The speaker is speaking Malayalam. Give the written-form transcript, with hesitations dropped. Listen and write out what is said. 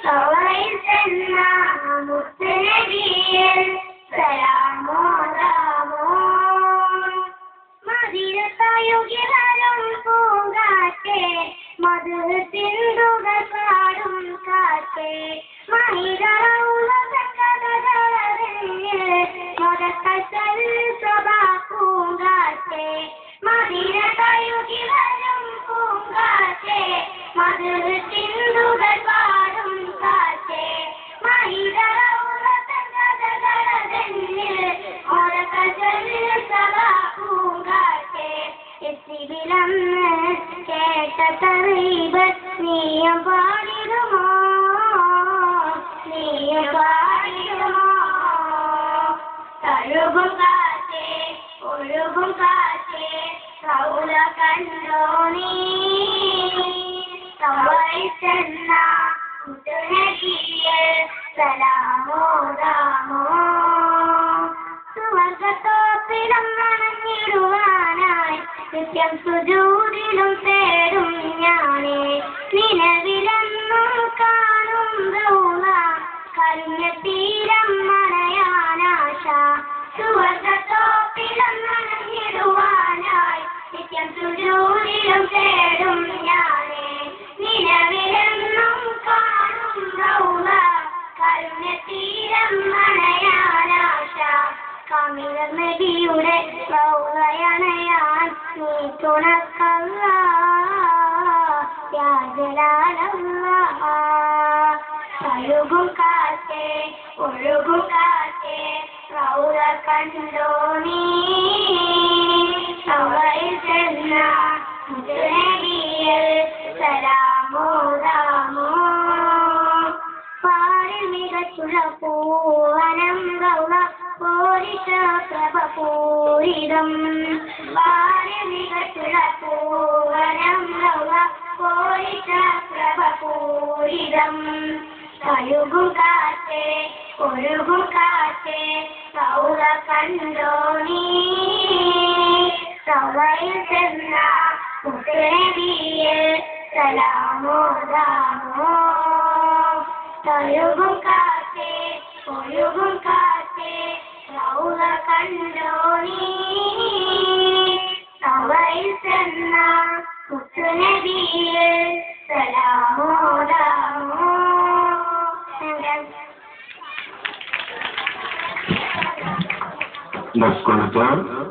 സവൈസന്ന മുത്തനബിയെ സലാമോ രാമോ മദീനത്തായുകിലും പൂങ്കാറ്റേ മധുര സിന്ധുകൾ പാടും കാറ്റേ മഹിതറൗള കഥകളറിഞ്ഞ് മുതക്കൽ സഭാ പൂങ്കാറ്റേ മദീനത്തായുകിലും പൂങ്കാറ്റേ മധുര സിന്ധുകൾ പാടും കാറ്റേ മഹിതറൗള കഥകളറിഞ്ഞ് മുതക്കൽ സഭാ പൂങ്കാറ്റേ എത്തിവിലന്ന് കേട്ട തറീബ് നീയം പാടിടുമോ നീയം പാടിടുമോ തഴുകും കാറ്റേ ഒഴുകും കാറ്റേ കൗല കണ്ടോ നീ സവൈസന്ന മുത്തനബിയെ സലാമോ രാമോ സുവർഗത്തോപ്പിലും നനഞ്ഞിടുവാനായി നിത്യം സുജൂദിലും തേടും ഞാനേ നിലവിലെന്നും കാണും റൗള കരുഞ്ഞ തീരം മണയാനാശ സുവർഗത്തോപ്പിലും നനഞ്ഞിടുവാനായി നിത്യം സുജൂദിലും തേടും ഞാനേ നിലവിലെന്നും കാണും റൗള കരുഞ്ഞ തീരം മണയാനാശ കമില നബിയുടെ റൗളയണയാൻ നീ തുണക്കല്ലാ യാ ജലാലല്ലാ തഴുകും കാറ്റേ ഒഴുകും കാറ്റേ റൗള കണ്ടോ നീ സവൈസന്ന മുത്തനബിയെ സലാമോ രാമോ പാരിൽ മികച്ചുള്ള പൂവനം റൗള പൂരിത പ്രഭപൂരിതം പാരിൽ മികച്ചുള്ള പൂവനം റൗള പൂരിത പ്രഭപൂരിതം തഴുകും കാറ്റേ ഒഴുകും കാറ്റേ റൗള കണ്ടോ നീ സവൈസന്ന മുത്തനബിയെ സലാമോ രാമോ തഴുകും കാറ്റേ ഒഴുകും കാറ്റേ റൗള കണ്ടോ നീ സവൈസന്ന മുത്തനബിയെ സലാമോ രാമോ. Next question.